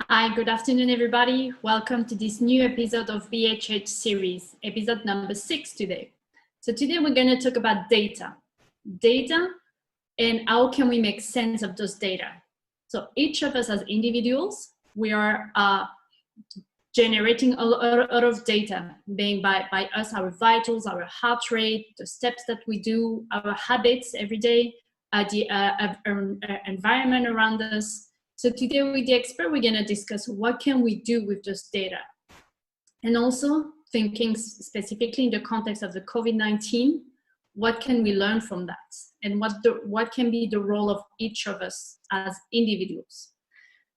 Hi, good afternoon, everybody. Welcome to this new episode of BHHSeries, episode number 6 today. So today we're going to talk about data and how can we make sense of those data. So each of us as individuals, we are generating a lot of data, being by us, our vitals, our heart rate, the steps that we do, our habits every day, the environment around us. So today with the expert, we're going to discuss what can we do with this data. And also thinking specifically in the context of the COVID-19, what can we learn from that? And what can be the role of each of us as individuals?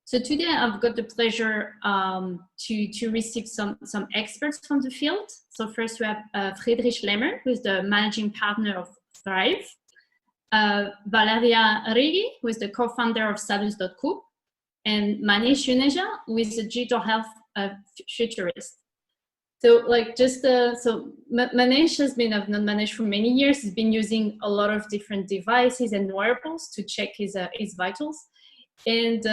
So today I've got the pleasure to receive some experts from the field. So first we have Friedrich Lämmel, who is the managing partner of Thryve. Valeria Righi, who is the co-founder of SalusCoop, and Maneesh, Juneja, who is the digital health futurist. So Maneesh has been, I've known Maneesh for many years. He's been using a lot of different devices and wearables to check his vitals. And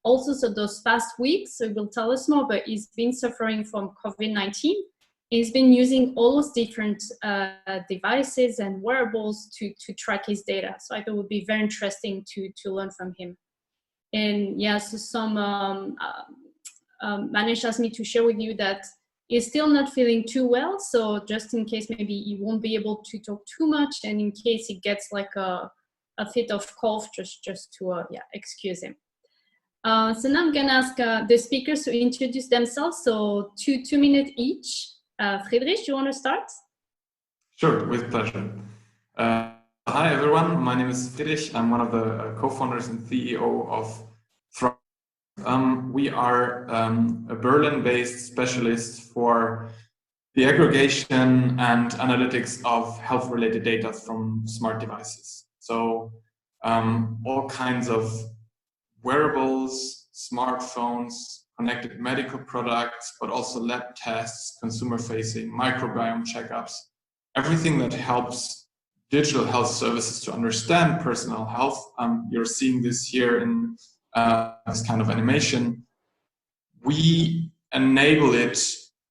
also, so those past weeks, so he'll tell us more, but he's been suffering from COVID-19. He's been using all those different devices and wearables to track his data. So I thought it would be very interesting to learn from him. And yeah, so Maneesh asked me to share with you that he's still not feeling too well. So just in case maybe he won't be able to talk too much, and in case he gets like a fit of cough, just to excuse him. So now I'm gonna ask the speakers to introduce themselves. So two minutes each. Friedrich, do you want to start? Sure, with pleasure. Hi everyone, my name is Friedrich. I'm one of the co-founders and CEO of Thryve. We are a Berlin-based specialist for the aggregation and analytics of health-related data from smart devices. So all kinds of wearables, smartphones, connected medical products, but also lab tests, consumer-facing, microbiome checkups, everything that helps digital health services to understand personal health. You're seeing this here in this kind of animation. We enable it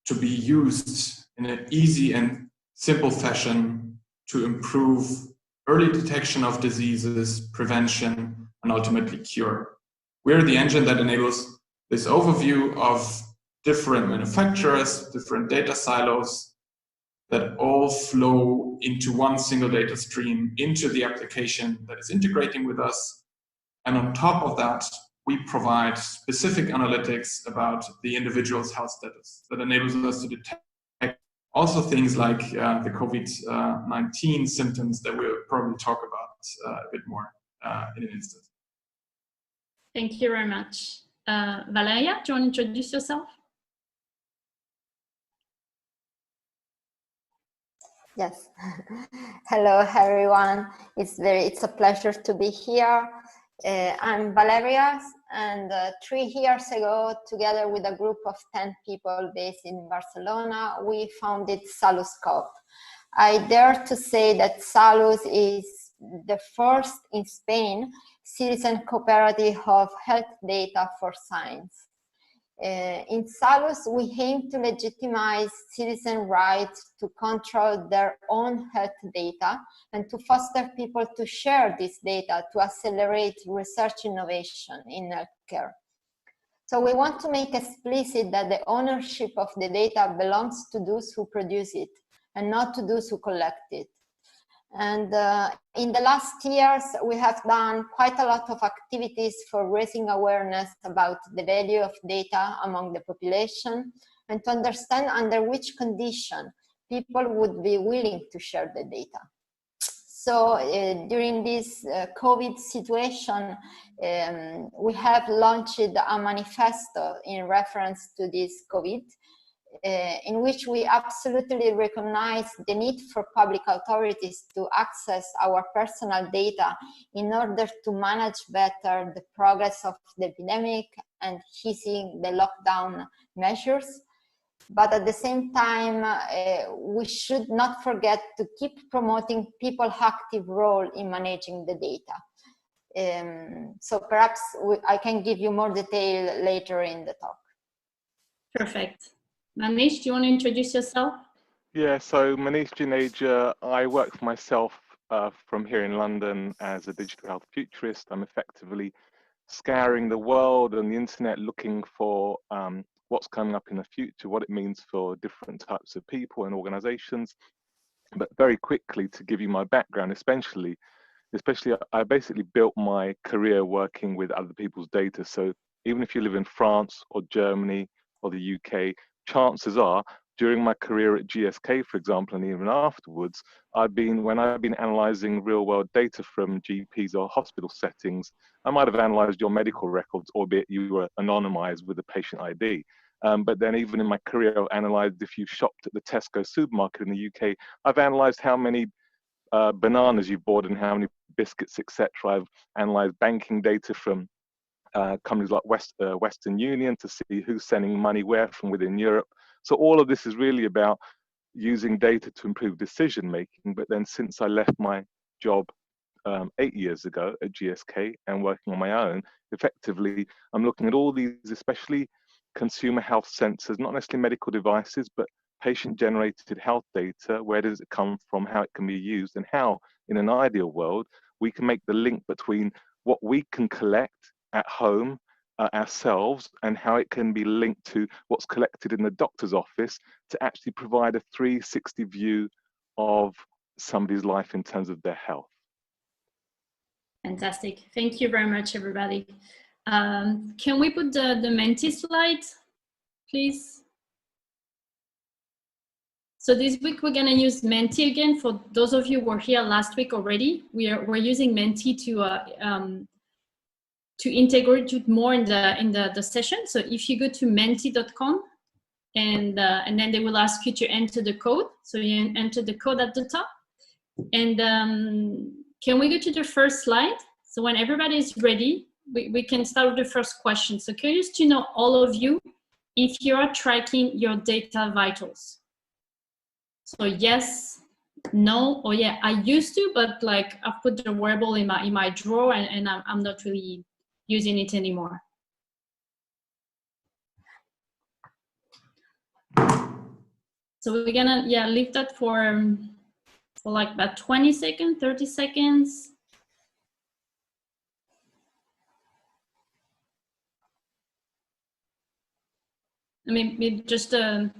to be used in an easy and simple fashion to improve early detection of diseases, prevention, and ultimately cure. We're the engine that enables this overview of different manufacturers, different data silos, that all flow into one single data stream into the application that is integrating with us. And on top of that, we provide specific analytics about the individual's health status that enables us to detect also things like the COVID-19 symptoms that we'll probably talk about a bit more in an instant. Thank you very much. Valeria, do you want to introduce yourself? Yes. Hello, everyone. It's a pleasure to be here. I'm Valeria, and 3 years ago, together with a group of 10 people based in Barcelona, we founded SalusCoop. I dare to say that Salus is the first in Spain citizen cooperative of health data for science. In Salus, we aim to legitimize citizen rights to control their own health data and to foster people to share this data to accelerate research innovation in healthcare. So we want to make explicit that the ownership of the data belongs to those who produce it and not to those who collect it. And in the last years, we have done quite a lot of activities for raising awareness about the value of data among the population and to understand under which condition people would be willing to share the data. So during this COVID situation, we have launched a manifesto in reference to this COVID, in which we absolutely recognize the need for public authorities to access our personal data in order to manage better the progress of the epidemic and easing the lockdown measures. But at the same time, we should not forget to keep promoting people's active role in managing the data. So perhaps I can give you more detail later in the talk. Perfect. Maneesh, do you want to introduce yourself? Yeah, so Maneesh Juneja, I work for myself from here in London as a digital health futurist. I'm effectively scouring the world and the internet looking for what's coming up in the future, what it means for different types of people and organizations. But very quickly, to give you my background, especially I basically built my career working with other people's data. So even if you live in France or Germany or the UK, chances are during my career at GSK, for example, and even afterwards, when I've been analyzing real world data from GPs or hospital settings, I might have analyzed your medical records, albeit you were anonymized with a patient ID. But then even in my career, I've analyzed if you shopped at the Tesco supermarket in the UK, I've analyzed how many bananas you bought and how many biscuits, etc. I've analyzed banking data from companies like Western Union to see who's sending money where from within Europe. So all of this is really about using data to improve decision making. But then since I left my job 8 years ago at GSK and working on my own, effectively, I'm looking at all these, especially consumer health sensors, not necessarily medical devices, but patient-generated health data. Where does it come from, how it can be used, and how, in an ideal world, we can make the link between what we can collect at home ourselves and how it can be linked to what's collected in the doctor's office to actually provide a 360 view of somebody's life in terms of their health. Fantastic. Thank you very much, everybody. Can we put the Menti slide, please? So this week we're gonna use Menti again. For those of you who were here last week already, we're using Menti to integrate it more in the session. So if you go to menti.com and then they will ask you to enter the code. So you enter the code at the top. And can we go to the first slide? So when everybody is ready, we can start with the first question. So curious to know, all of you, if you are tracking your data vitals. So yes, no, or yeah, I used to, but like I've put the wearable in my drawer and I'm not really using it anymore. So we're gonna leave that for like about 20 seconds, 30 seconds. I mean, maybe just the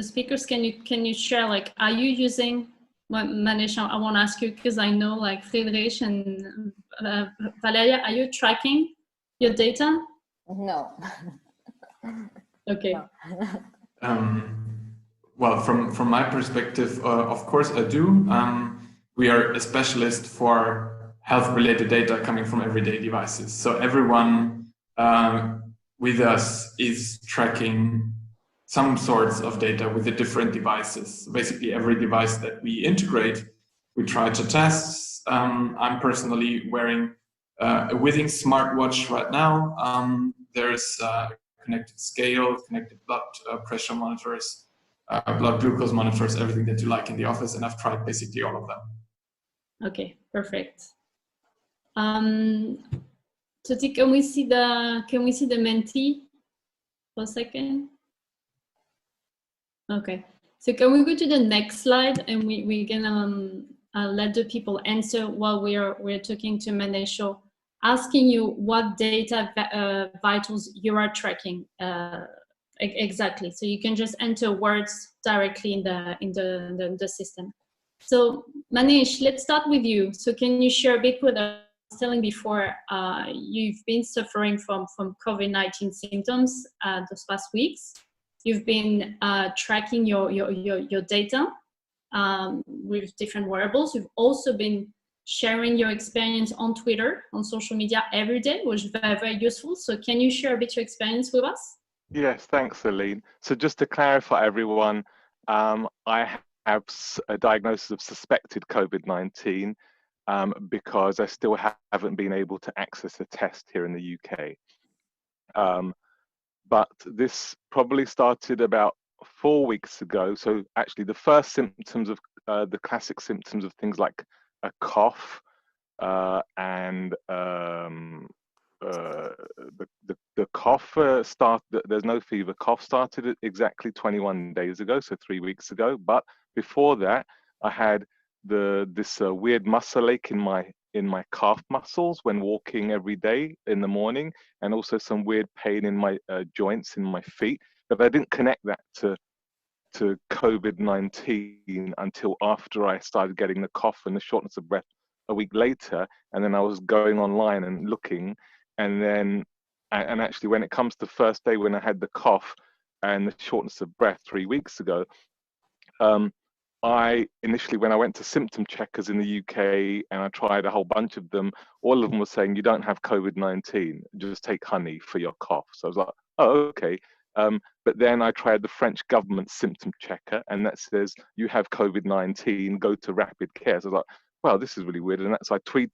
speakers, can you share, like, are you using, Maneesh, I want to ask you, because I know like Friedrich and Valeria, are you tracking your data? No. Okay. No. Well, from my perspective, of course I do. We are a specialist for health-related data coming from everyday devices. So everyone with us is tracking some sorts of data with the different devices. Basically, every device that we integrate, we try to test. I'm personally wearing a Withing smartwatch right now. There's connected scale, connected blood pressure monitors, blood glucose monitors, everything that you like in the office, and I've tried basically all of them. Okay, perfect. So can we see the Menti for a second? Okay, so can we go to the next slide, and we're gonna let the people answer while we're talking to Maneesh, asking you what data vitals you are tracking exactly. So you can just enter words directly in the system. So Maneesh, let's start with you. So can you share a bit what I was telling before? You've been suffering from COVID-19 symptoms those past weeks. You've been tracking your data with different wearables. You've also been sharing your experience on Twitter, on social media every day, which is very, very useful. So can you share a bit your experience with us? Yes, thanks, Aline. So just to clarify, everyone, I have a diagnosis of suspected COVID-19 because I still haven't been able to access a test here in the UK. But this probably started about 4 weeks ago. So actually the first symptoms of the classic symptoms of things like a cough, and the cough started. There's no fever. Cough started exactly 21 days ago, so 3 weeks ago. But before that, I had this weird muscle ache in my calf muscles when walking every day in the morning, and also some weird pain in my joints in my feet. But I didn't connect that to COVID-19 until after I started getting the cough and the shortness of breath a week later. And then I was going online and looking, and then and actually when it comes to the first day when I had the cough and the shortness of breath 3 weeks ago, I initially, when I went to symptom checkers in the UK and I tried a whole bunch of them, all of them were saying you don't have COVID-19, just take honey for your cough. So I was like, oh, okay. But then I tried the French government symptom checker, and that says you have COVID-19, go to rapid care. So I was like, wow, this is really weird. And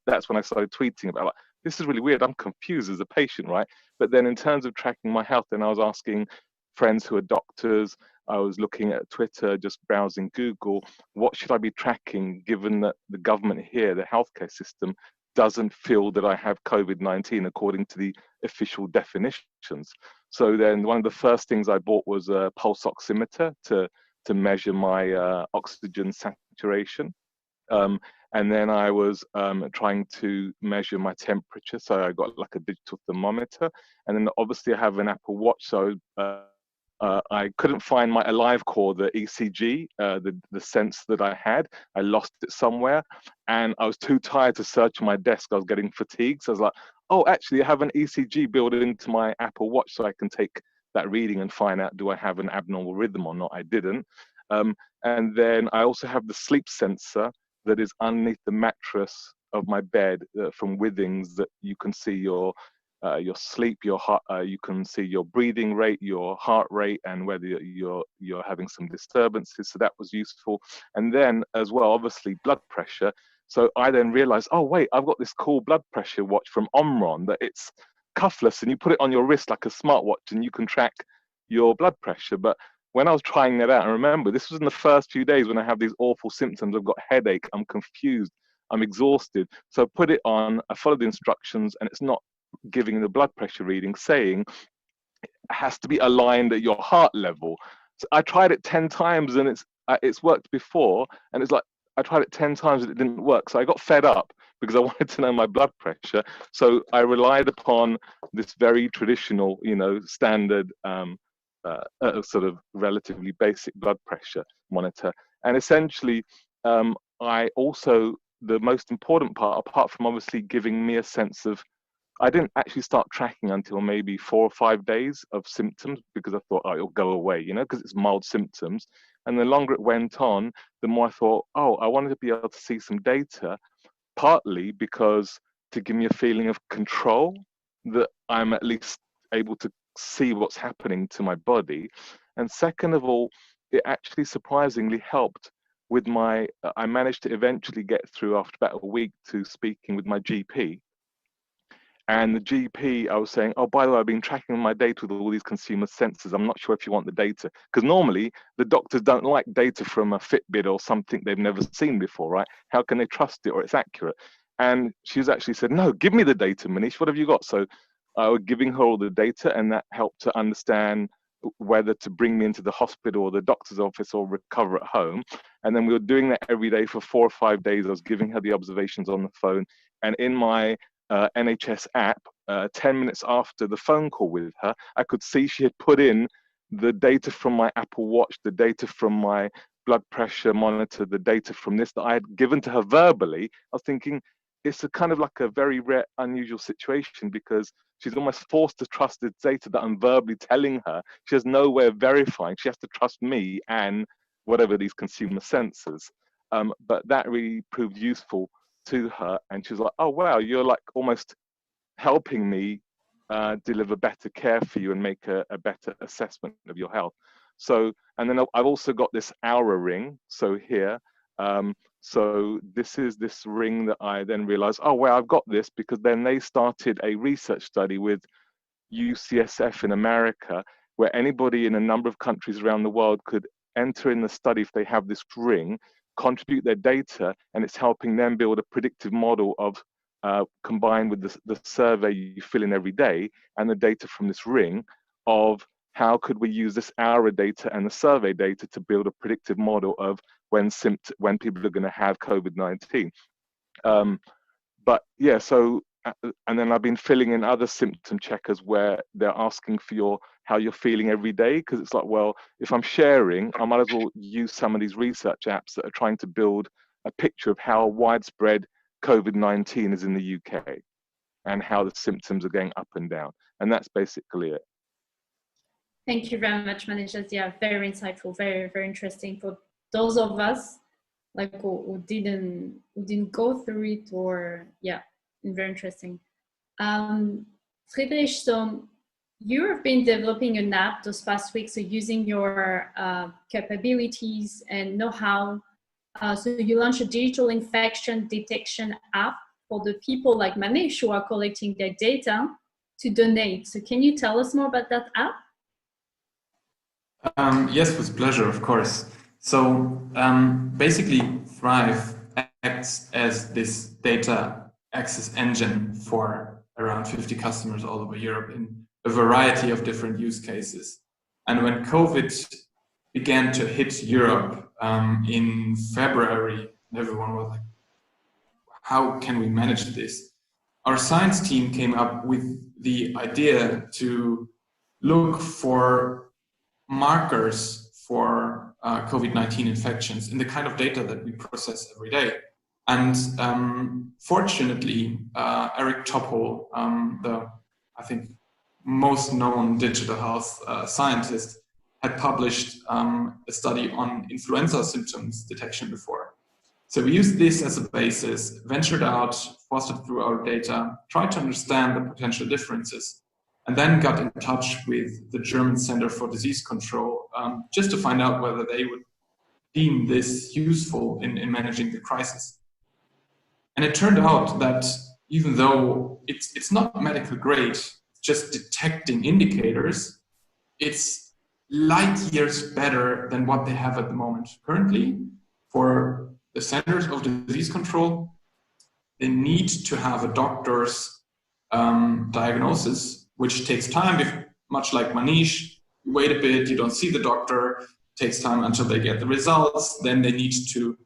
that's when I started tweeting about, like, this is really weird. I'm confused as a patient, right? But then in terms of tracking my health, then I was asking friends who are doctors, I was looking at Twitter, just browsing Google, what should I be tracking given that the government here, the healthcare system, doesn't feel that I have COVID-19 according to the official definitions. So then one of the first things I bought was a pulse oximeter to measure my oxygen saturation. And then I was trying to measure my temperature. So I got like a digital thermometer. And then obviously I have an Apple Watch. So I couldn't find my AliveCore, the ECG, the sense that I had. I lost it somewhere, and I was too tired to search my desk. I was getting fatigued, so I was like, oh, actually, I have an ECG built into my Apple Watch, so I can take that reading and find out, do I have an abnormal rhythm or not? I didn't. And then I also have the sleep sensor that is underneath the mattress of my bed from Withings, that you can see your sleep, your heart, you can see your breathing rate, your heart rate, and whether you're having some disturbances. So that was useful. And then as well, obviously blood pressure. So I then realized, oh wait, I've got this cool blood pressure watch from Omron that it's cuffless, and you put it on your wrist like a smartwatch, and you can track your blood pressure. But when I was trying that out, and remember, this was in the first few days when I have these awful symptoms. I've got headache, I'm confused, I'm exhausted. So I put it on, I followed the instructions, and it's not giving the blood pressure reading, saying it has to be aligned at your heart level. So I tried it 10 times, and it's worked before, and it's like I tried it 10 times and it didn't work. So I got fed up because I wanted to know my blood pressure. So I relied upon this very traditional, standard sort of relatively basic blood pressure monitor. And essentially, I also, the most important part, apart from obviously giving me a sense of, I didn't actually start tracking until maybe 4 or 5 days of symptoms, because I thought, oh, it'll go away, because it's mild symptoms. And the longer it went on, the more I thought, oh, I wanted to be able to see some data, partly because to give me a feeling of control, that I'm at least able to see what's happening to my body. And second of all, it actually surprisingly helped with I managed to eventually get through after about a week to speaking with my GP. And the GP, I was saying, oh, by the way, I've been tracking my data with all these consumer sensors. I'm not sure if you want the data. Because normally the doctors don't like data from a Fitbit or something they've never seen before, right? How can they trust it or it's accurate? And she's actually said, no, give me the data, Maneesh. What have you got? So I was giving her all the data, and that helped to understand whether to bring me into the hospital or the doctor's office or recover at home. And then we were doing that every day for 4 or 5 days. I was giving her the observations on the phone. And in my NHS app, 10 minutes after the phone call with her, I could see she had put in the data from my Apple Watch, the data from my blood pressure monitor, the data from this that I had given to her verbally. I was thinking, it's a kind of like a very rare, unusual situation, because she's almost forced to trust the data that I'm verbally telling her. She has no way of verifying. She has to trust me and whatever these consumer sensors. But that really proved useful to her, and she was like, oh wow, you're like almost helping me deliver better care for you and make a better assessment of your health. So, and then I've also got this Aura ring, so here, so this is this ring that I then realized, oh well, I've got this because then they started a research study with UCSF in America, where anybody in a number of countries around the world could enter in the study if they have this ring, contribute their data, and it's helping them build a predictive model of combined with the survey you fill in every day and the data from this ring of how could we use this hour data and the survey data to build a predictive model of when people are going to have COVID-19. But yeah, so, and then I've been filling in other symptom checkers where they're asking for how you're feeling every day, because it's like, well, if I'm sharing, I might as well use some of these research apps that are trying to build a picture of how widespread COVID-19 is in the UK and how the symptoms are going up and down. And that's basically it. Thank you very much, Maneesh. Yeah, very insightful, very, very interesting for those of us like who didn't go through it, or yeah, very interesting. Friedrich, so you have been developing an app those past weeks, so using your capabilities and know-how. So you launched a digital infection detection app for the people like Maneesh who are collecting their data to donate. So can you tell us more about that app? Yes, with pleasure, of course. So basically, Thryve acts as this data access engine for around 50 customers all over Europe in a variety of different use cases. And when COVID began to hit Europe in February, everyone was like, how can we manage this? Our science team came up with the idea to look for markers for COVID-19 infections in the kind of data that we process every day. And fortunately, Eric Topol, the, I think, most known digital health scientist, had published a study on influenza symptoms detection before. So we used this as a basis, ventured out, fostered through our data, tried to understand the potential differences, and then got in touch with the German Center for Disease Control just to find out whether they would deem this useful in managing the crisis. And it turned out that even though it's not medical grade, just detecting indicators, it's light years better than what they have at the moment. Currently, for the Centers of Disease Control, they need to have a doctor's diagnosis, which takes time, much like Maneesh. You wait a bit, you don't see the doctor, it takes time until they get the results, then they need to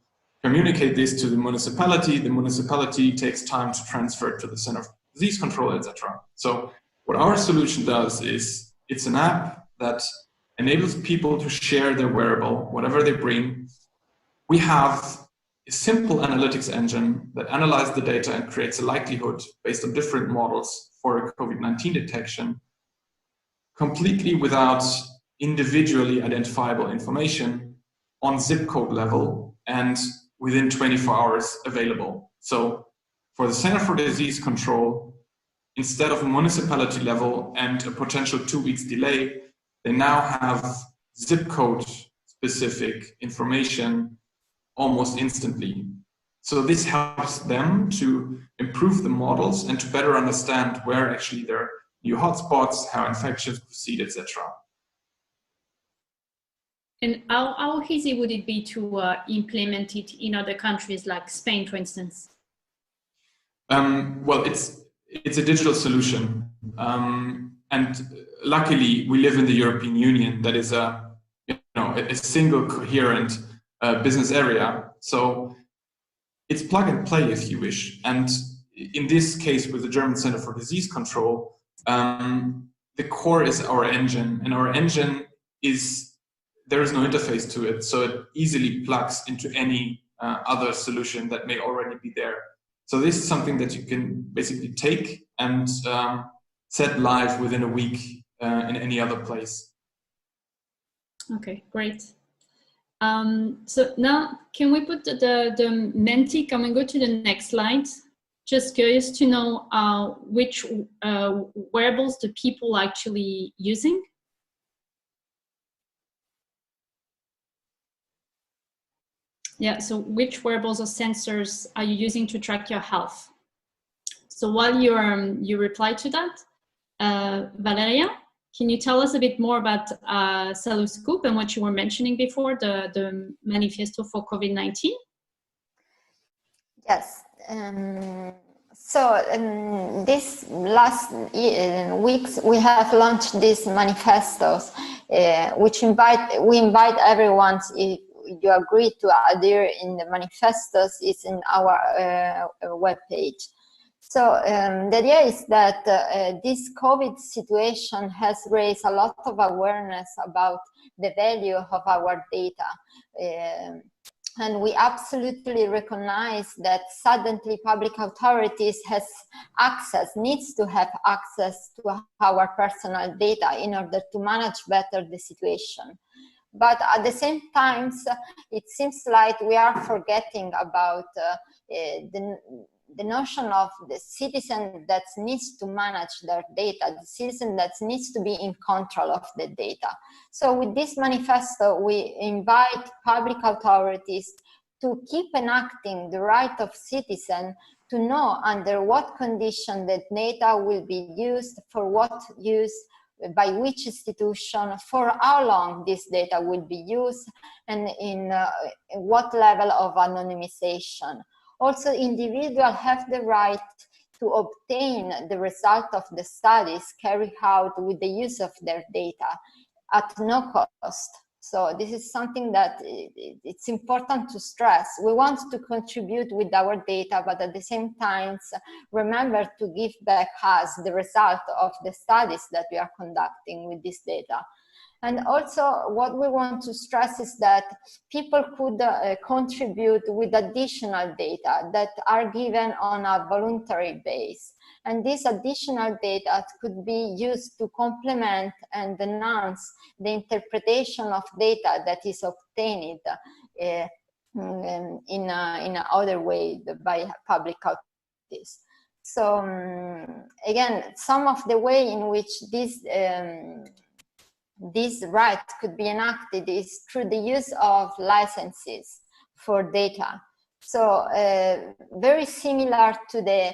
communicate this to the municipality takes time to transfer it to the Center of Disease Control, etc. So what our solution does is, it's an app that enables people to share their wearable, whatever they bring. We have a simple analytics engine that analyzes the data and creates a likelihood based on different models for COVID-19 detection, completely without individually identifiable information, on zip code level and within 24 hours available. So for the Center for Disease Control, instead of municipality level and a potential 2 weeks delay, they now have zip code specific information almost instantly. So this helps them to improve the models and to better understand where actually there are new hotspots, how infections proceed, etc. And how easy would it be to implement it in other countries like Spain, for instance? Well, it's a digital solution. And luckily, we live in the European Union that is a single coherent business area. So it's plug and play if you wish. And in this case, with the German Center for Disease Control, the core is our engine, and our engine there is no interface to it. So it easily plugs into any other solution that may already be there. So this is something that you can basically take and set live within a week in any other place. Okay, great. So now, can we put the Menti? Can we go to the next slide? Just curious to know which wearables the people are actually using. Yeah, so which wearables or sensors are you using to track your health? So while you reply to that, Valeria, can you tell us a bit more about SalusCoop and what you were mentioning before, the manifesto for COVID-19? Yes. So this last weeks we have launched these manifestos, which we invite everyone, if you agree to adhere in the manifestos, it's in our webpage. So the idea is that this COVID situation has raised a lot of awareness about the value of our data. And we absolutely recognize that suddenly public authorities needs to have access to our personal data in order to manage better the situation. But at the same time, it seems like we are forgetting about the notion of the citizen that needs to manage their data, the citizen that needs to be in control of the data. So with this manifesto, we invite public authorities to keep enacting the right of citizen to know under what condition that data will be used, for what use, by which institution, for how long this data will be used, and in what level of anonymization. Also, individuals have the right to obtain the result of the studies carried out with the use of their data at no cost. So this is something that it's important to stress. We want to contribute with our data, but at the same time, remember to give back us the result of the studies that we are conducting with this data. And also what we want to stress is that people could contribute with additional data that are given on a voluntary basis. And this additional data could be used to complement and enhance the interpretation of data that is obtained in another way by public authorities. So again, some of the way in which this right could be enacted is through the use of licenses for data. So very similar to the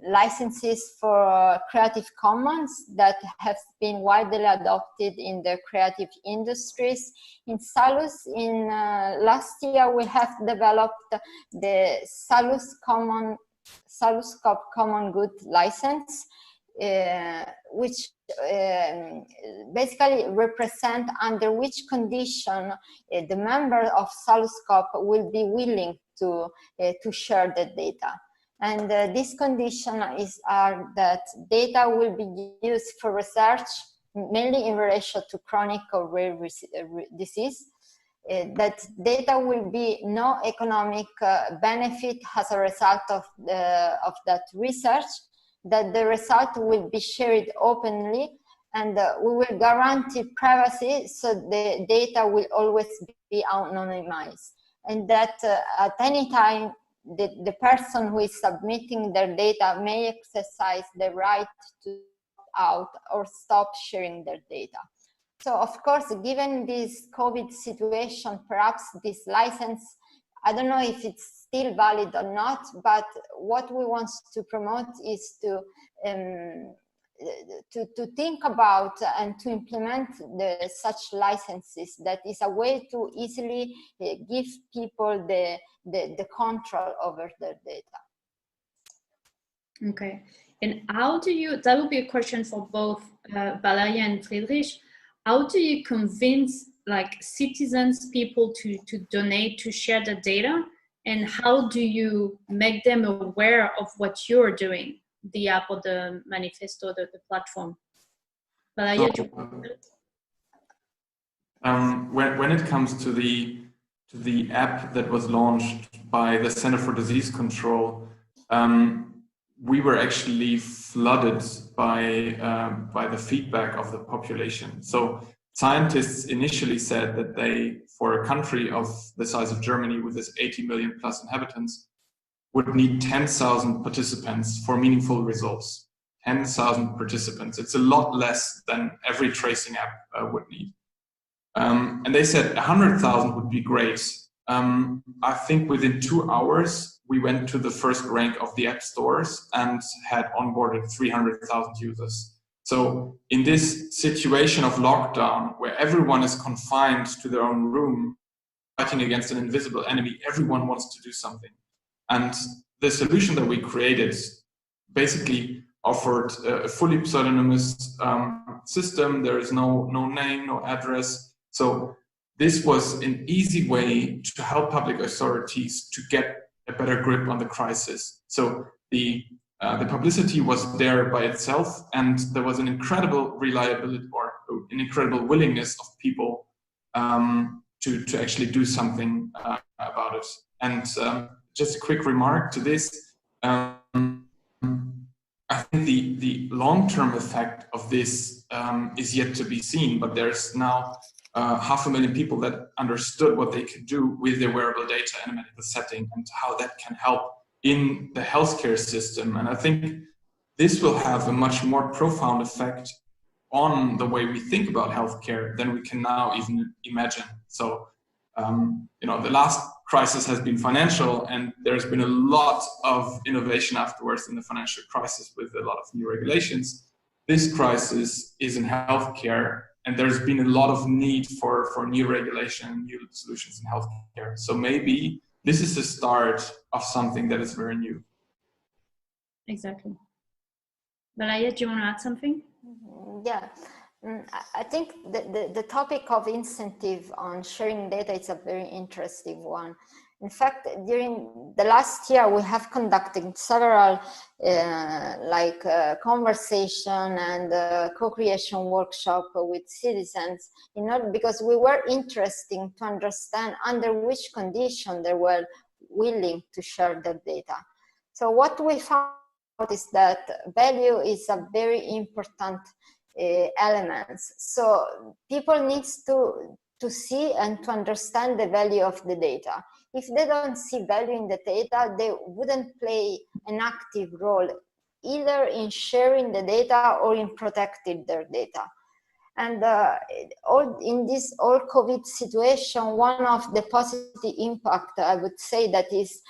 licenses for Creative Commons that have been widely adopted in the creative industries. In Salus, in last year, we have developed the SalusCoop Common Good License, which basically represent under which condition the member of SalusCoop will be willing to share the data. And this condition are that data will be used for research, mainly in relation to chronic or rare disease, that data will be no economic benefit as a result of that research, that the result will be shared openly, and we will guarantee privacy, so the data will always be anonymized, and that at any time the person who is submitting their data may exercise the right to opt out or stop sharing their data. So of course, given this COVID situation, perhaps this license, I don't know if it's still valid or not, but what we want to promote is to think about and to implement such licenses. That is a way to easily give people the control over their data. Okay, and how do you, that would be a question for both Valeria and Friedrich, how do you convince like citizens, people to donate, to share the data, and how do you make them aware of what you're doing, the app or the manifesto, the platform? Valeria, when it comes to the app that was launched by the Center for Disease Control, we were actually flooded by the feedback of the population. So scientists initially said that they, for a country of the size of Germany with its 80 million plus inhabitants, would need 10,000 participants for meaningful results. 10,000 participants. It's a lot less than every tracing app would need. And they said 100,000 would be great. I think within 2 hours, we went to the first rank of the app stores and had onboarded 300,000 users. So in this situation of lockdown, where everyone is confined to their own room, fighting against an invisible enemy, everyone wants to do something. And the solution that we created basically offered a fully pseudonymous system. There is no name, no address. So this was an easy way to help public authorities to get a better grip on the crisis. So the publicity was there by itself, and there was an incredible reliability or an incredible willingness of people to actually do something about it. And just a quick remark to this. I think the long-term effect of this is yet to be seen, but there's now 500,000 people that understood what they could do with their wearable data in a medical setting and how that can help in the healthcare system. And I think this will have a much more profound effect on the way we think about healthcare than we can now even imagine. So, the last crisis has been financial, and there's been a lot of innovation afterwards in the financial crisis with a lot of new regulations. This crisis is in healthcare, and there's been a lot of need for new regulation, new solutions in healthcare. So maybe this is the start of something that is very new. Exactly. Valeria, do you want to add something? Yeah. I think the topic of incentive on sharing data is a very interesting one. In fact, during the last year, we have conducted several conversation and co-creation workshop with citizens because we were interested to understand under which condition they were willing to share their data. So what we found is that value is a very important elements. So people needs to see and to understand the value of the data. If they don't see value in the data, they wouldn't play an active role either in sharing the data or in protecting their data. And in this COVID situation, one of the positive impact, I would say, that is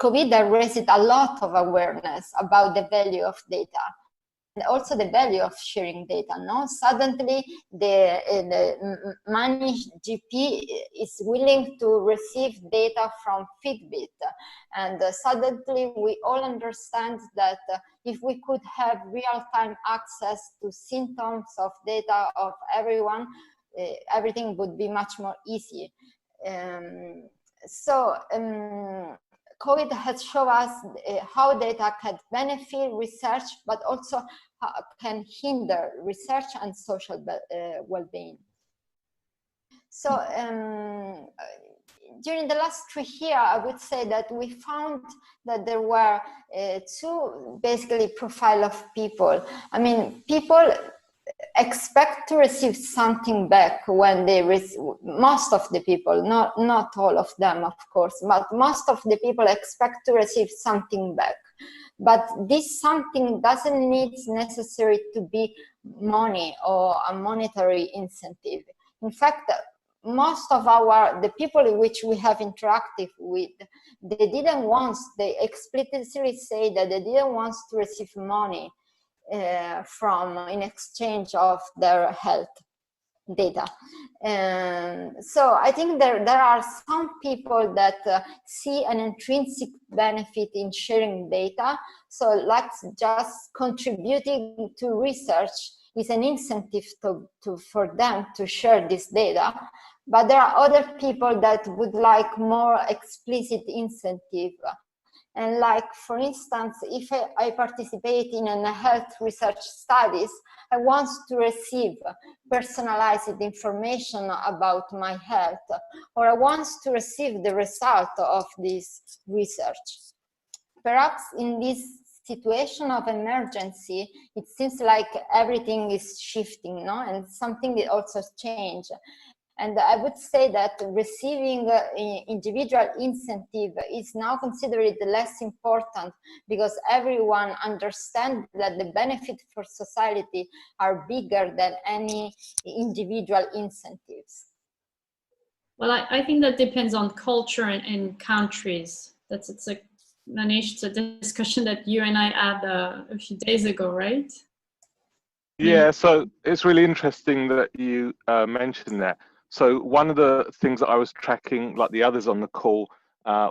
COVID raised a lot of awareness about the value of data and also the value of sharing data. No, suddenly the Maneesh GP is willing to receive data from Fitbit, and suddenly we all understand that if we could have real-time access to symptoms of data of everyone, everything would be much more easy. So COVID has shown us how data can benefit research, but also can hinder research and social well-being. So during the last 3 years, I would say that we found that there were two basically profile of people. I mean, people expect to receive something back when they most of the people, not all of them, of course, but most of the people expect to receive something back. But this something doesn't need necessarily to be money or a monetary incentive. In fact, most of the people which we have interacted with, they explicitly say that they didn't want to receive money in exchange of their health data. So I think there are some people that see an intrinsic benefit in sharing data. So let's just contributing to research is an incentive for them to share this data. But there are other people that would like more explicit incentive. And like, for instance, if I participate in a health research studies, I want to receive personalized information about my health, or I want to receive the result of this research. Perhaps in this situation of emergency, it seems like everything is shifting, no? And something also changed. And I would say that receiving individual incentive is now considered less important because everyone understands that the benefits for society are bigger than any individual incentives. Well, I think that depends on culture and countries. It's a Maneesh, it's a discussion that you and I had a few days ago, right? Yeah, so it's really interesting that you mentioned that. So one of the things that I was tracking, like the others on the call,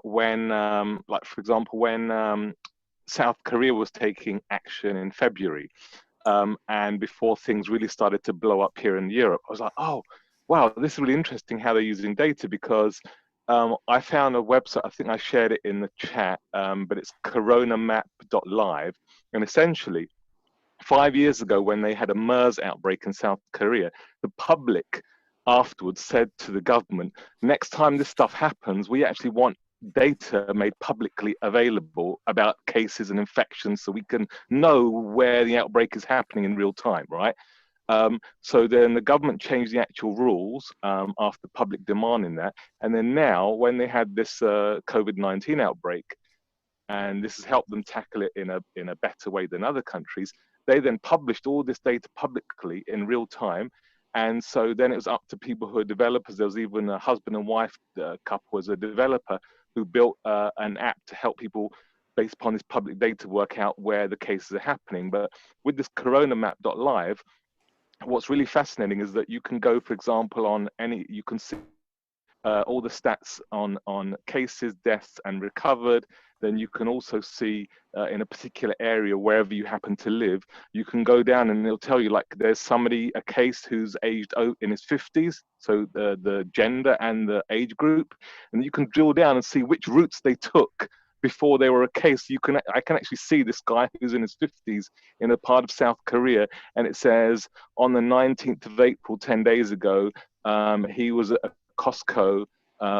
when, like for example, when South Korea was taking action in February, and before things really started to blow up here in Europe, I was like, oh, wow, this is really interesting how they're using data, because I found a website, I think I shared it in the chat, but it's coronamap.live. And essentially, 5 years ago, when they had a MERS outbreak in South Korea, the public afterwards said to the government, next time this stuff happens, we actually want data made publicly available about cases and infections so we can know where the outbreak is happening in real time, right? So then the government changed the actual rules after public demand in that. And then now, when they had this COVID-19 outbreak, and this has helped them tackle it in a better way than other countries, they then published all this data publicly in real time. And so then it was up to people who are developers. There was even a husband and wife couple as a developer who built an app to help people, based upon this public data, work out where the cases are happening. But with this coronamap.live, what's really fascinating is that you can go, for example, on any, you can see all the stats on cases, deaths, and recovered. Then you can also see in a particular area, wherever you happen to live, you can go down and it'll tell you, like, there's somebody, a case who's aged in his 50s, so the gender and the age group, and you can drill down and see which routes they took before they were a case. I can actually see this guy who's in his 50s in a part of South Korea, and it says on the 19th of April, 10 days ago, he was at Costco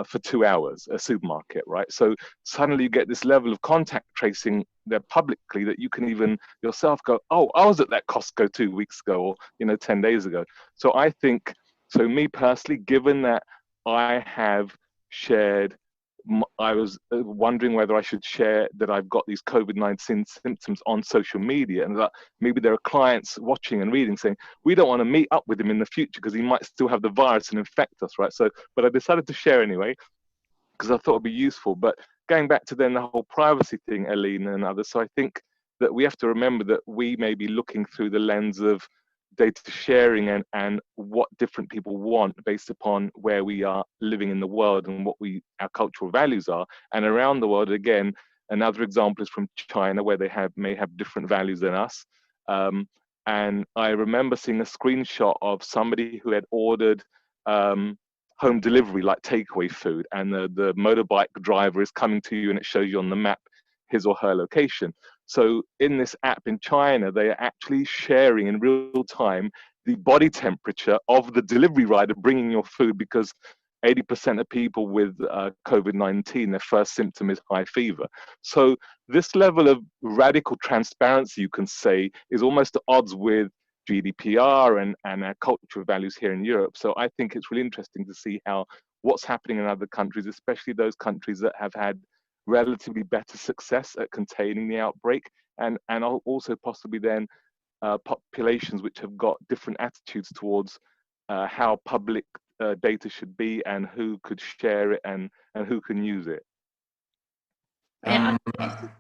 for 2 hours, a supermarket, right? So suddenly you get this level of contact tracing there publicly that you can even yourself go, oh, I was at that Costco 2 weeks ago, or 10 days ago. So I think, so me personally, given that I have shared, I was wondering whether I should share that I've got these COVID-19 symptoms on social media, and that maybe there are clients watching and reading saying, we don't want to meet up with him in the future because he might still have the virus and infect us, right? So, but I decided to share anyway, because I thought it'd be useful. But going back to then the whole privacy thing, Aline and others, so I think that we have to remember that we may be looking through the lens of data sharing and what different people want based upon where we are living in the world and what our cultural values are. And around the world, again, another example is from China, where they may have different values than us. And I remember seeing a screenshot of somebody who had ordered home delivery, like takeaway food, and the motorbike driver is coming to you and it shows you on the map his or her location. So in this app in China, they are actually sharing in real time the body temperature of the delivery rider bringing your food, because 80% of people with COVID-19, their first symptom is high fever. So this level of radical transparency, you can say, is almost at odds with GDPR and our cultural values here in Europe. So I think it's really interesting to see what's happening in other countries, especially those countries that have had relatively better success at containing the outbreak, and also possibly then populations which have got different attitudes towards how public data should be and who could share it and who can use it. I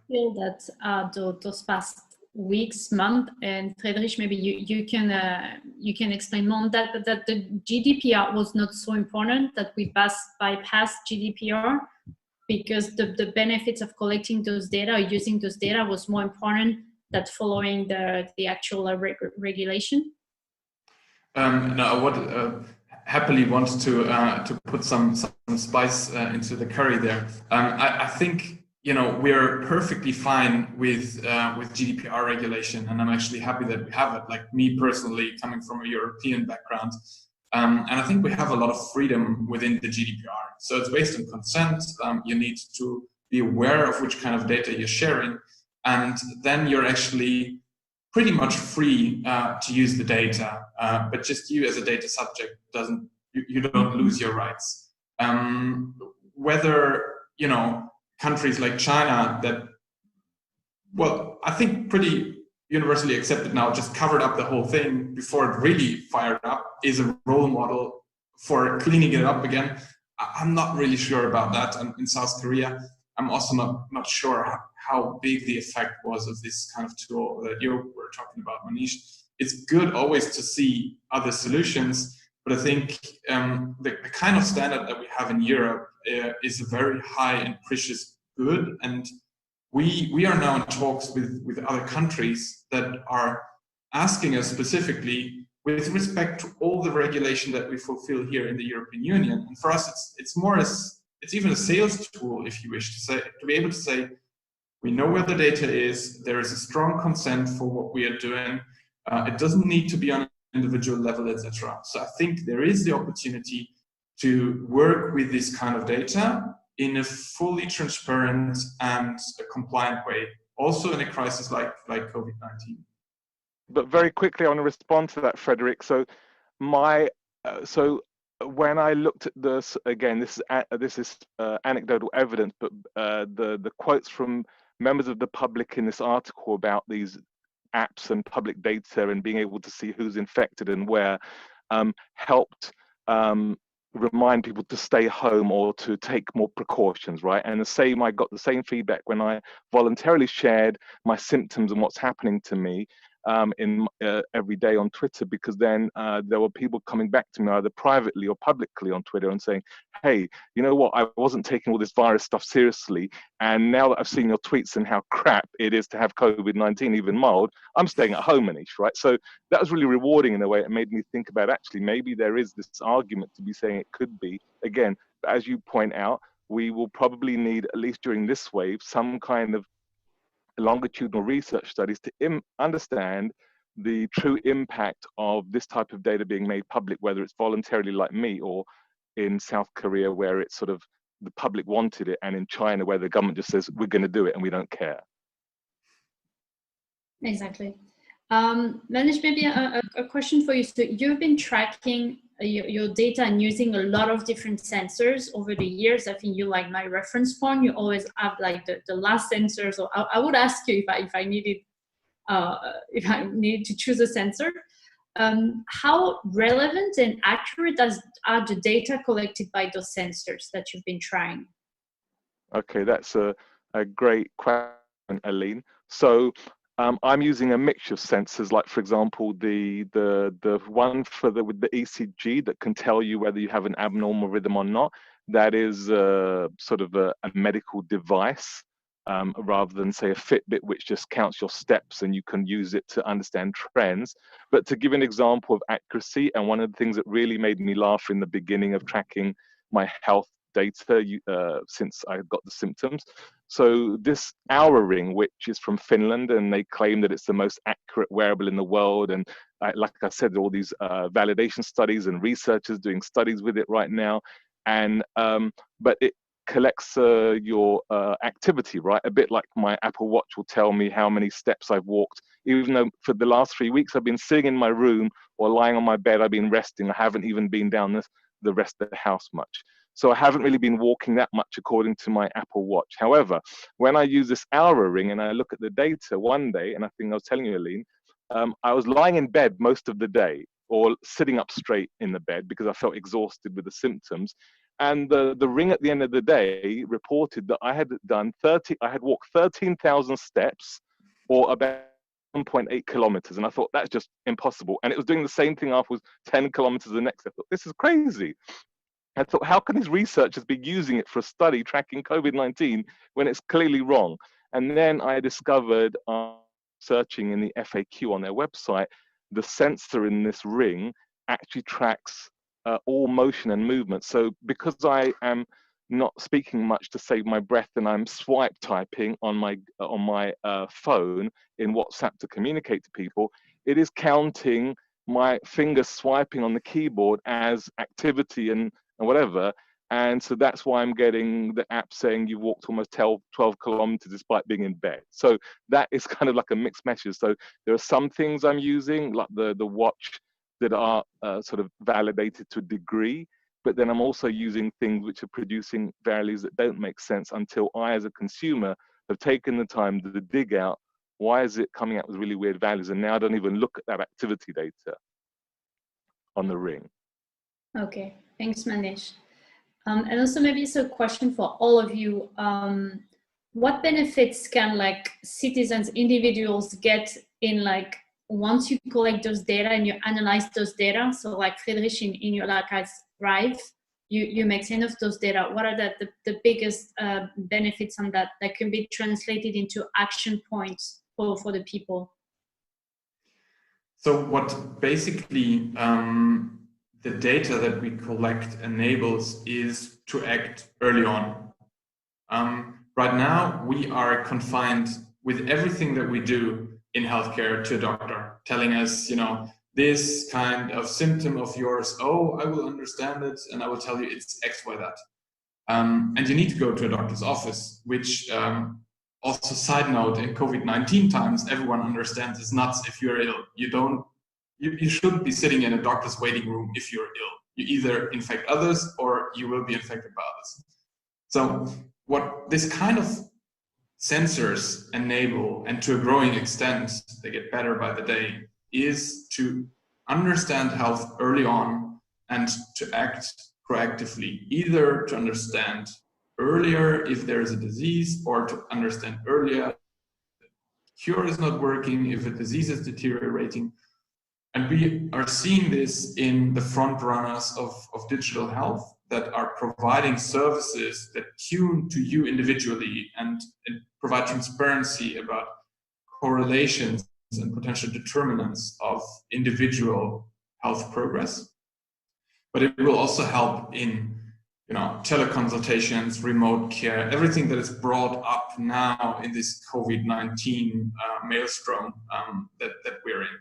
feel that those past weeks, month, and Friedrich, maybe you can explain more on that, but that the GDPR was not so important, that we bypassed GDPR, because the benefits of collecting those data or using those data was more important than following the actual regulation? No, I would happily want to put some spice into the curry there. I think we're perfectly fine with GDPR regulation, and I'm actually happy that we have it. Like me personally, coming from a European background. And I think we have a lot of freedom within the GDPR. So it's based on consent. You need to be aware of which kind of data you're sharing. And then you're actually pretty much free to use the data. But just you as a data subject you don't lose your rights. Whether, countries like China that, well, I think pretty universally accepted now, just covered up the whole thing before it really fired up, is a role model for cleaning it up again. I'm not really sure about that. And in South Korea, I'm also not sure how big the effect was of this kind of tool that you were talking about, Maneesh. It's good always to see other solutions, But I think the kind of standard that we have in Europe is a very high and precious good. And we are now in talks with other countries that are asking us specifically with respect to all the regulation that we fulfill here in the European Union. And for us, it's even a sales tool, if you wish to say, to be able to say, we know where the data is, there is a strong consent for what we are doing. It doesn't need to be on an individual level, etc. So I think there is the opportunity to work with this kind of data in a fully transparent and a compliant way, also in a crisis like COVID-19. But very quickly, I want to respond to that, Friedrich. So when I looked at this again, this is anecdotal evidence, but the quotes from members of the public in this article about these apps and public data and being able to see who's infected and where helped remind people to stay home or to take more precautions, right? And I got the same feedback when I voluntarily shared my symptoms and what's happening to me every day on Twitter, because then there were people coming back to me either privately or publicly on Twitter and saying, hey, you know what, I wasn't taking all this virus stuff seriously, and now that I've seen your tweets and how crap it is to have COVID-19, even mild, I'm staying at home, Maneesh, right? So that was really rewarding in a way. It made me think about, actually, maybe there is this argument to be saying it could be, again, as you point out, we will probably need, at least during this wave, some kind of longitudinal research studies to understand the true impact of this type of data being made public, whether it's voluntarily like me, or in South Korea where it's sort of the public wanted it, and in China where the government just says we're going to do it and we don't care. Exactly. Maneesh, maybe a question for you. So you've been tracking your data and using a lot of different sensors over the years. I think you like my reference point. You always have like the last sensor. So I would ask you if I needed to choose a sensor. How relevant and accurate are the data collected by those sensors that you've been trying? Okay, that's a great question, Aline. So I'm using a mixture of sensors, like, for example, the one with the ECG that can tell you whether you have an abnormal rhythm or not. That is sort of a medical device, rather than, say, a Fitbit, which just counts your steps and you can use it to understand trends. But to give an example of accuracy, and one of the things that really made me laugh in the beginning of tracking my health data since I got the symptoms. So this Oura Ring, which is from Finland, and they claim that it's the most accurate wearable in the world. And like I said, all these validation studies and researchers doing studies with it right now. And but it collects your activity, right? A bit like my Apple Watch will tell me how many steps I've walked, even though for the last 3 weeks I've been sitting in my room or lying on my bed. I've been resting. I haven't even been down the rest of the house much. So I haven't really been walking that much according to my Apple Watch. However, when I use this Oura Ring and I look at the data one day, and I think I was telling you, Aline, I was lying in bed most of the day, or sitting up straight in the bed because I felt exhausted with the symptoms. And the ring at the end of the day reported that I had walked 13,000 steps, or about 1.8 kilometers. And I thought, that's just impossible. And it was doing the same thing afterwards, 10 kilometers the next. I thought, this is crazy. I thought, how can these researchers be using it for a study tracking COVID-19 when it's clearly wrong? And then I discovered, searching in the FAQ on their website, the sensor in this ring actually tracks all motion and movement. So because I am not speaking much to save my breath, and I'm swipe typing on my phone in WhatsApp to communicate to people, it is counting my finger swiping on the keyboard as activity and whatever. And so that's why I'm getting the app saying you walked almost 12 kilometers despite being in bed. So that is kind of like a mixed message. So there are some things I'm using, like the watch, that are sort of validated to a degree, but then I'm also using things which are producing values that don't make sense until I, as a consumer, have taken the time to dig out why is it coming out with really weird values, and now I don't even look at that activity data on the ring. Okay, thanks, Maneesh. And also maybe it's a question for all of you. What benefits can like citizens, individuals get in like once you collect those data and you analyze those data, so like Friedrich in your like as Thryve, you make sense of those data. What are the biggest benefits on that can be translated into action points for the people? So what basically the data that we collect enables is to act early on. Right now, we are confined with everything that we do in healthcare to a doctor, telling us, you know, this kind of symptom of yours, oh, I will understand it, and I will tell you it's X, Y, that. And you need to go to a doctor's office, which also, side note, in COVID-19 times, everyone understands it's nuts if you're ill. You shouldn't be sitting in a doctor's waiting room if you're ill. You either infect others or you will be infected by others. So what this kind of sensors enable, and to a growing extent, they get better by the day, is to understand health early on and to act proactively, either to understand earlier if there is a disease, or to understand earlier cure is not working, if a disease is deteriorating. And we are seeing this in the front runners of digital health that are providing services that tune to you individually and provide transparency about correlations and potential determinants of individual health progress. But it will also help in, you know, teleconsultations, remote care, everything that is brought up now in this COVID-19 maelstrom that we're in.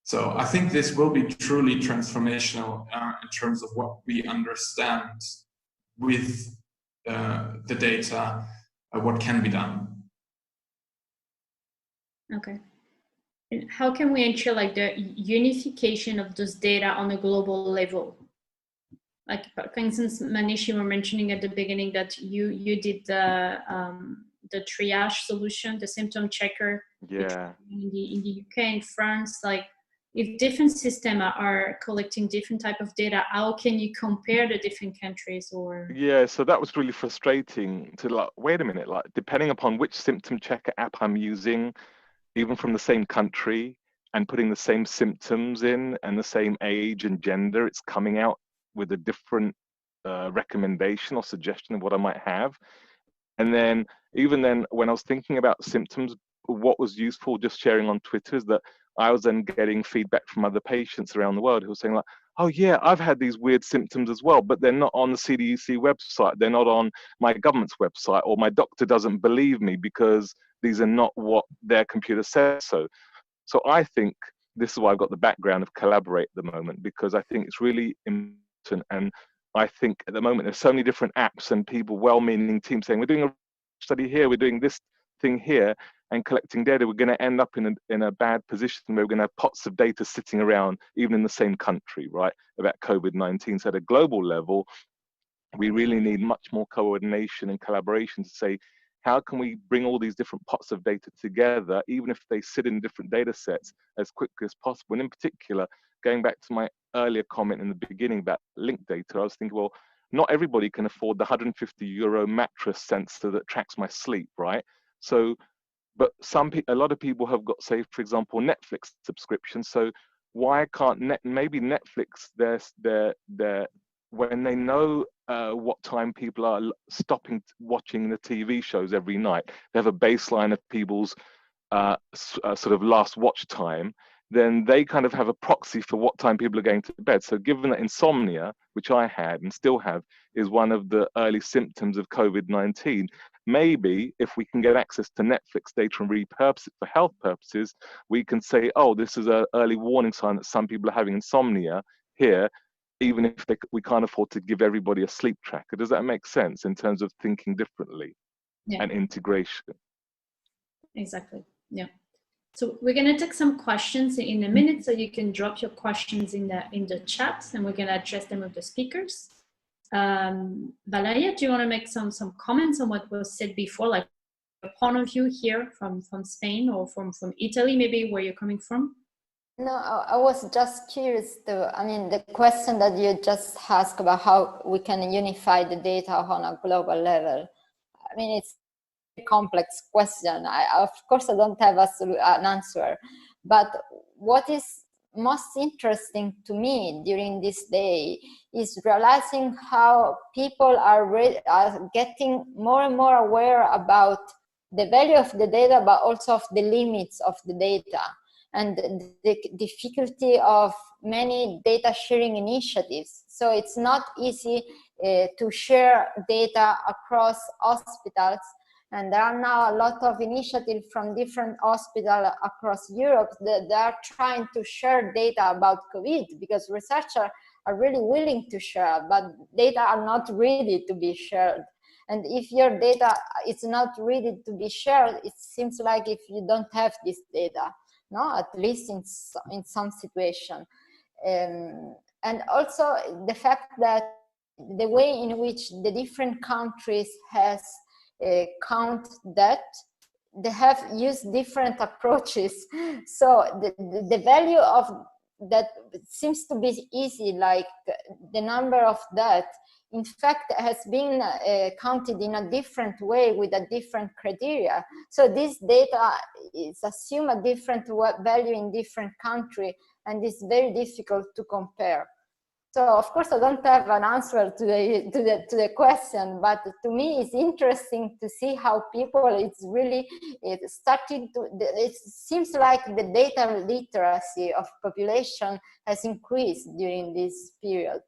So I think this will be truly transformational in terms of what we understand with the data, what can be done. Okay. And how can we ensure like the unification of those data on a global level? Like, for instance, Maneesh, you were mentioning at the beginning that you did the triage solution, the symptom checker. Yeah. In the UK and France, like, if different systems are collecting different type of data, how can you compare the different countries? Or yeah, so that was really frustrating to like, wait a minute, like depending upon which symptom checker app I'm using, even from the same country, and putting the same symptoms in and the same age and gender, it's coming out with a different recommendation or suggestion of what I might have. And then even then, when I was thinking about symptoms, what was useful just sharing on Twitter is that I was then getting feedback from other patients around the world who were saying like, oh yeah, I've had these weird symptoms as well, but they're not on the CDC website. They're not on my government's website, or my doctor doesn't believe me because these are not what their computer says. So I think this is why I've got the background of Collaborate at the moment, because I think it's really important. And I think at the moment there's so many different apps and people, well-meaning teams saying, we're doing a study here, we're doing this thing here, and collecting data. We're going to end up in a bad position where we're going to have pots of data sitting around, even in the same country, right, about COVID-19. So at a global level, we really need much more coordination and collaboration to say, how can we bring all these different pots of data together, even if they sit in different data sets, as quickly as possible? And in particular, going back to my earlier comment in the beginning about linked data, I was thinking, well, not everybody can afford the €150 mattress sensor that tracks my sleep, right? So, but a lot of people have got, say, for example, Netflix subscriptions. So why can't maybe Netflix, when they know what time people are stopping watching the TV shows every night, they have a baseline of people's sort of last watch time, then they kind of have a proxy for what time people are going to bed. So given that insomnia, which I had and still have, is one of the early symptoms of COVID-19, maybe if we can get access to Netflix data and repurpose it for health purposes, we can say, oh, this is an early warning sign that some people are having insomnia here, even if we can't afford to give everybody a sleep tracker. Does that make sense in terms of thinking differently? Yeah. And integration? Exactly, yeah. So we're going to take some questions in a minute, so you can drop your questions in the chat, and we're going to address them with the speakers. Valeria, do you want to make some comments on what was said before, like a point of view here from Spain or from Italy, maybe where you're coming from? No, I was just curious the question that you just asked about how we can unify the data on a global level. I mean, it's a complex question. Of course, I don't have an answer, But what is most interesting to me during this day is realizing how people are getting more and more aware about the value of the data, but also of the limits of the data and the difficulty of many data sharing initiatives. So it's not easy to share data across hospitals. And there are now a lot of initiatives from different hospitals across Europe that they are trying to share data about COVID, because researchers are really willing to share, but data are not ready to be shared. And if your data is not ready to be shared, it seems like if you don't have this data, no, at least in some situation. And also the fact that the way in which the different countries has count debt, they have used different approaches. So the value of that seems to be easy, like the number of debt, in fact, has been counted in a different way with a different criteria. So this data is assume a different value in different country, and it's very difficult to compare. So of course I don't have an answer to the question, but to me it's interesting to see how people, it seems like the data literacy of population has increased during this period.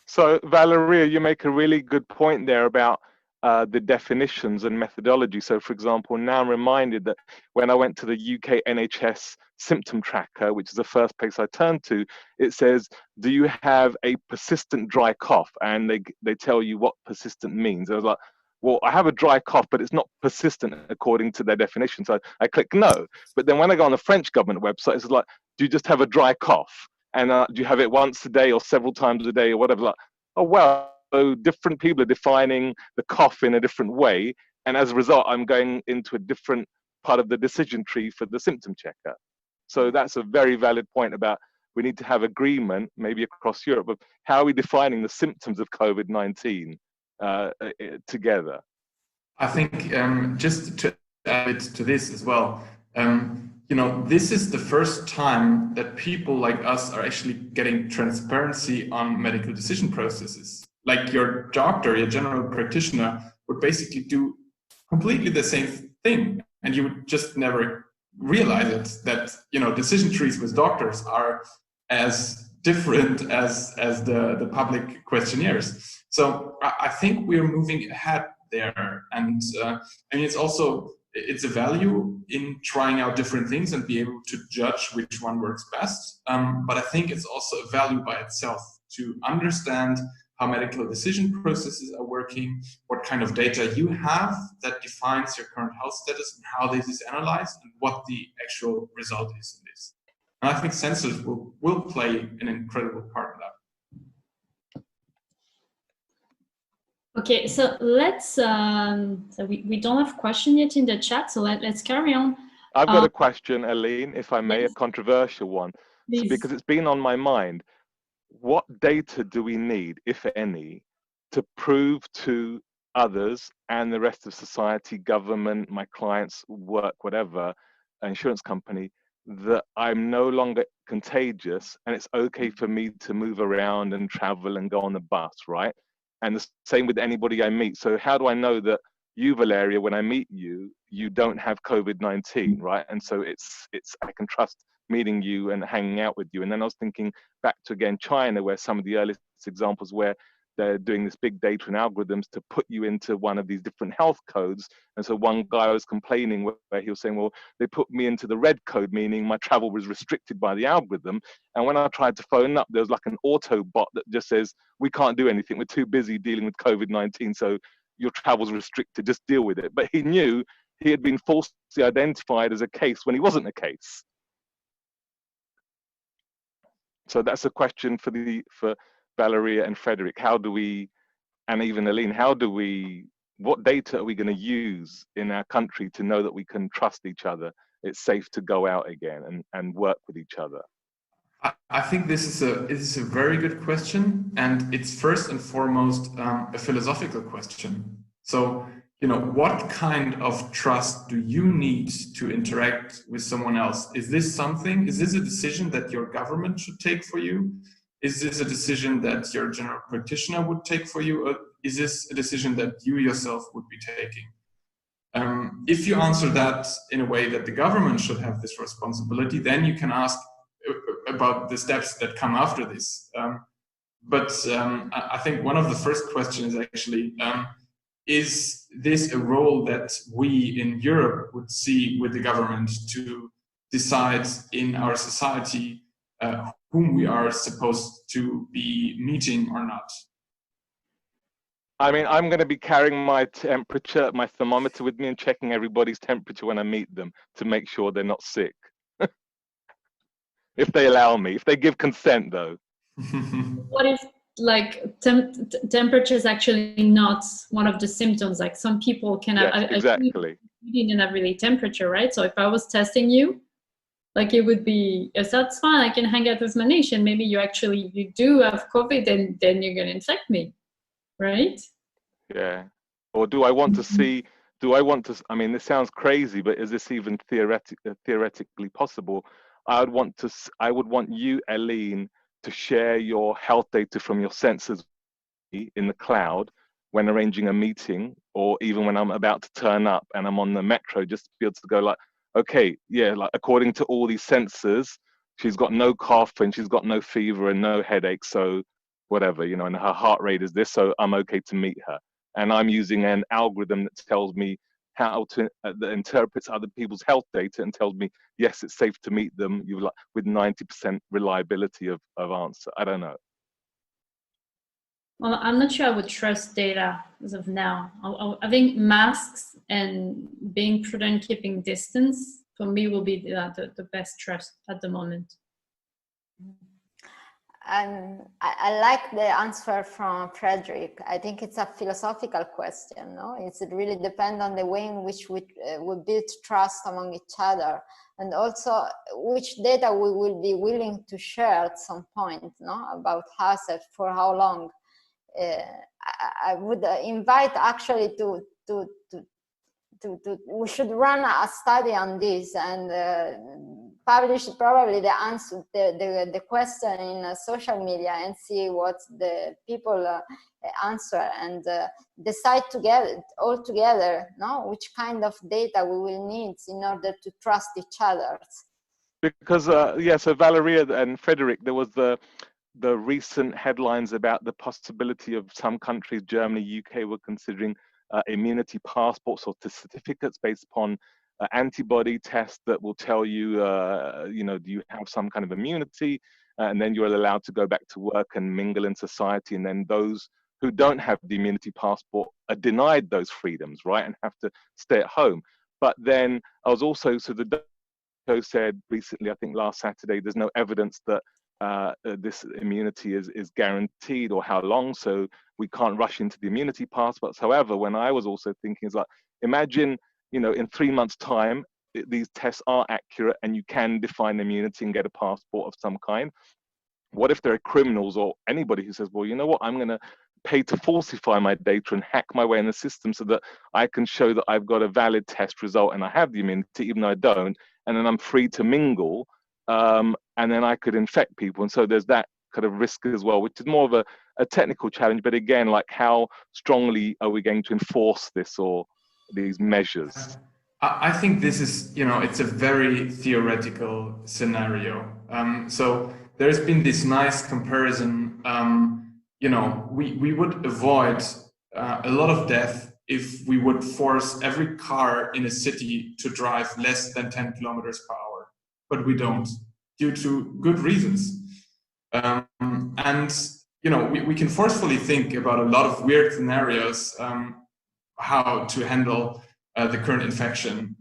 So Valeria, you make a really good point there about the definitions and methodology. So for example, now I'm reminded that when I went to the UK NHS symptom tracker, which is the first place I turned to, it says, do you have a persistent dry cough? And they tell you what persistent means. I was like, well, I have a dry cough, but it's not persistent according to their definition. So I click no. But then when I go on the French government website, it's like, do you just have a dry cough? And do you have it once a day or several times a day or whatever? Like, oh, well, so different people are defining the cough in a different way. And as a result, I'm going into a different part of the decision tree for the symptom checker. So that's a very valid point about we need to have agreement, maybe across Europe, of how are we defining the symptoms of COVID-19 together. I think just to add to this as well, you know, this is the first time that people like us are actually getting transparency on medical decision processes. Like your doctor, your general practitioner would basically do completely the same thing, and you would just never realize it, that, you know, decision trees with doctors are as different as the public questionnaires. So I think we're moving ahead there, and I mean, it's a value in trying out different things and be able to judge which one works best. But I think it's also a value by itself to understand how medical decision processes are working, what kind of data you have that defines your current health status, and how this is analyzed, and what the actual result is in this. And I think sensors will play an incredible part in that. Okay, so let's, so we don't have question yet in the chat, so let's carry on. I've got a question, Aline, if I may, yes. a controversial one, because it's been on my mind. What data do we need, if any, to prove to others and the rest of society, government, my clients, work, whatever, insurance company, that I'm no longer contagious and it's okay for me to move around and travel and go on the bus, right? And the same with anybody I meet. So how do I know that you, Valeria, when I meet you, you don't have COVID-19, right? And so it's I can trust meeting you and hanging out with you. And then I was thinking back to, again, China, where some of the earliest examples where they're doing this big data and algorithms to put you into one of these different health codes. And so one guy was complaining where he was saying, well, they put me into the red code, meaning my travel was restricted by the algorithm. And when I tried to phone up, there was like an auto bot that just says, we can't do anything. We're too busy dealing with COVID-19. So your travel's restricted, just deal with it. But he knew he had been falsely identified as a case when he wasn't a case. So that's a question for Valeria and Friedrich. How do we, and even Aline, what data are we going to use in our country to know that we can trust each other? It's safe to go out again and work with each other. I think this is a very good question, and it's first and foremost a philosophical question. So what kind of trust do you need to interact with someone else? Is this a decision that your government should take for you? Is this a decision that your general practitioner would take for you? Or is this a decision that you yourself would be taking? If you answer that in a way that the government should have this responsibility, then you can ask about the steps that come after this. But I think one of the first questions is actually, is this a role that we in Europe would see with the government to decide in our society whom we are supposed to be meeting or not? I mean, I'm going to be carrying my temperature, my thermometer with me and checking everybody's temperature when I meet them to make sure they're not sick. If they allow me, if they give consent though. What is like temperature is actually not one of the symptoms. Like some people can have, exactly. You didn't have really temperature, right? So if I was testing you, like it would be, yes, that's fine, I can hang out with Maneesh, and maybe you do have COVID, and then you're going to infect me, right? Yeah. Or do I want to see, I mean, this sounds crazy, but is this even theoretically possible? I would want you, Eileen, to share your health data from your sensors in the cloud when arranging a meeting, or even when I'm about to turn up and I'm on the metro, just to be able to go like, okay, yeah, like according to all these sensors, she's got no cough and she's got no fever and no headache, so whatever, and her heart rate is this, so I'm okay to meet her. And I'm using an algorithm that tells me how to, that interprets other people's health data and tells me, yes, it's safe to meet them with 90% reliability of answer. I don't know. Well, I'm not sure I would trust data as of now. I think masks and being prudent, keeping distance, for me, will be the best trust at the moment. I like the answer from Friedrich. I think it's a philosophical question, no? It really depends on the way in which we build trust among each other, and also which data we will be willing to share at some point, no? About us and for how long. I would invite actually we should run a study on this and publish probably the answer, the question in social media, and see what the people answer, and decide all together, no, which kind of data we will need in order to trust each other. Because so Valeria and Friedrich, there was the recent headlines about the possibility of some countries, Germany, UK, were considering immunity passports or certificates based upon antibody tests that will tell you, do you have some kind of immunity, and then you're allowed to go back to work and mingle in society. And then those who don't have the immunity passport are denied those freedoms, right, and have to stay at home. But then I was also, so the WHO said recently, I think last Saturday, there's no evidence that this immunity is guaranteed or how long, so we can't rush into the immunity passports. However, when I was also thinking is like, imagine, in 3 months' time, these tests are accurate and you can define immunity and get a passport of some kind. What if there are criminals or anybody who says, well, you know what, I'm going to pay to falsify my data and hack my way in the system so that I can show that I've got a valid test result and I have the immunity even though I don't, and then I'm free to mingle, and then I could infect people. And so there's that kind of risk as well, which is more of a technical challenge. But again, like, how strongly are we going to enforce this or these measures? I think this is, it's a very theoretical scenario. So there's been this nice comparison. We would avoid a lot of death if we would force every car in a city to drive less than 10 kilometers per hour, but we don't, due to good reasons. And we can forcefully think about a lot of weird scenarios, how to handle the current infection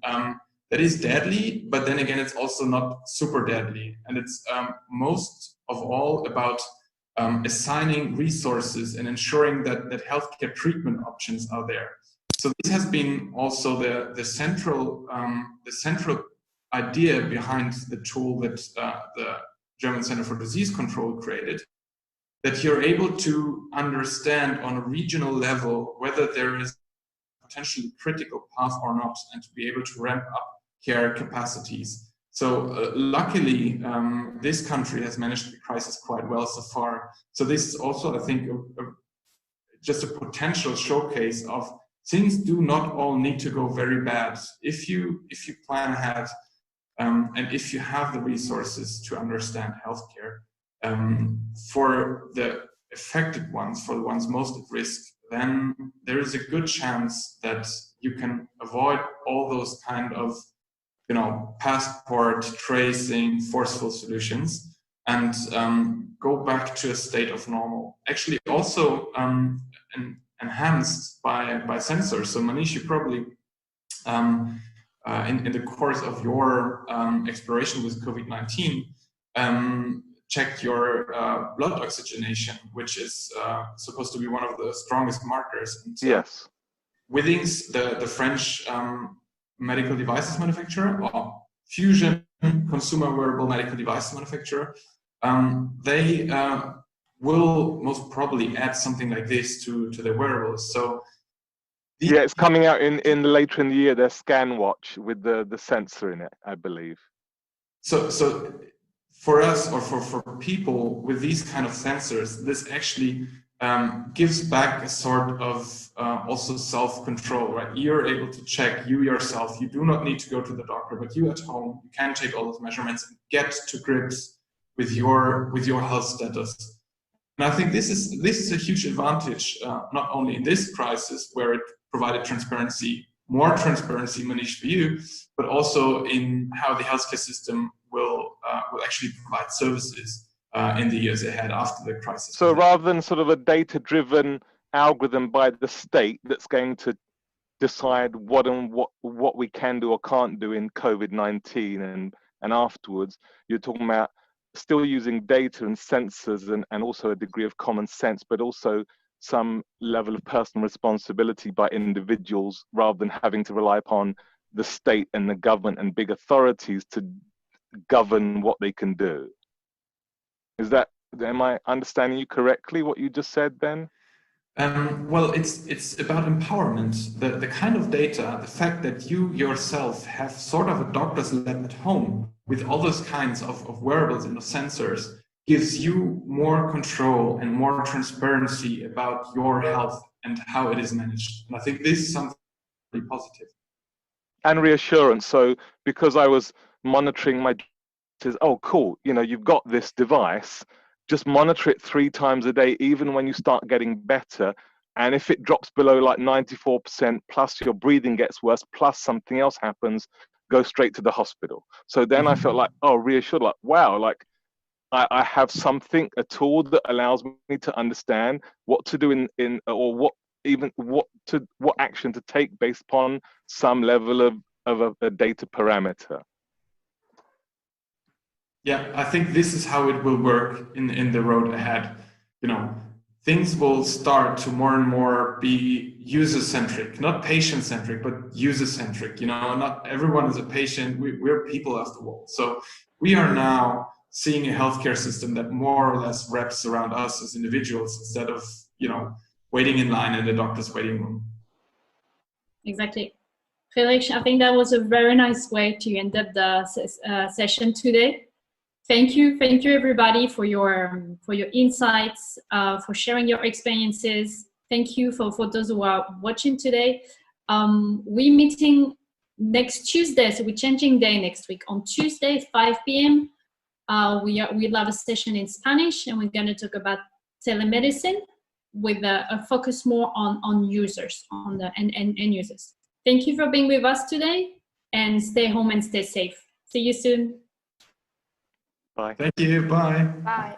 that is deadly, but then again, it's also not super deadly. And it's most of all about assigning resources and ensuring that healthcare treatment options are there. So this has been also the central idea behind the tool that the German Center for Disease Control created, that you're able to understand on a regional level whether there is potentially critical path or not, and to be able to ramp up care capacities. So luckily, this country has managed the crisis quite well so far. So this is also, I think, just a potential showcase of things do not all need to go very bad. If you plan ahead, and if you have the resources to understand healthcare, for the affected ones, for the ones most at risk, then there is a good chance that you can avoid all those kind of, passport tracing, forceful solutions, and go back to a state of normal. Actually, also enhanced by sensors. So Maneesh, you probably in the course of your exploration with COVID-19, checked your blood oxygenation, which is supposed to be one of the strongest markers. And, yes. Within the French medical devices manufacturer, or Fusion consumer wearable medical devices manufacturer, they will most probably add something like this to their wearables. So yeah, it's coming out in later in the year, their scan watch with the sensor in it, I believe. So for us, or for people with these kind of sensors, this actually gives back a sort of also self-control, right? You're able to check you yourself. You do not need to go to the doctor, but you at home, you can take all those measurements and get to grips with your health status. And I think this is a huge advantage, not only in this crisis where it provided transparency, more transparency, Maneesh, for you, but also in how the healthcare system will actually provide services in the years ahead after the crisis. So rather than sort of a data-driven algorithm by the state that's going to decide what we can do or can't do in COVID-19 and afterwards, you're talking about still using data and sensors and also a degree of common sense, but also some level of personal responsibility by individuals rather than having to rely upon the state and the government and big authorities to govern what they can do. Am I understanding you correctly, what you just said then? Well, it's about empowerment. The kind of data, the fact that you yourself have sort of a doctor's lab at home with all those kinds of wearables and of sensors gives you more control and more transparency about your health and how it is managed. And I think this is something really positive. And reassurance. So because I was monitoring my, says, oh, cool, you've got this device, just monitor it 3 times a day, even when you start getting better. And if it drops below like 94%, plus your breathing gets worse, plus something else happens, go straight to the hospital. So then I felt like, oh, reassured, like, wow, like I have something, a tool that allows me to understand what to do or what action to take based upon some level of a data parameter. Yeah, I think this is how it will work in the road ahead. Things will start to more and more be user-centric, not patient-centric, but user-centric. Not everyone is a patient. We're people after all. So we are now seeing a healthcare system that more or less wraps around us as individuals instead of, waiting in line in the doctor's waiting room. Exactly. Friedrich, I think that was a very nice way to end up the session today. Thank you everybody for your insights, for sharing your experiences. Thank you for those who are watching today. We're meeting next Tuesday, so we're changing day next week. On Tuesday, 5 p.m., we'll have a session in Spanish, and we're going to talk about telemedicine with a focus more on users, on the end users. Thank you for being with us today, and stay home and stay safe. See you soon. Bye. Thank you. Bye. Bye.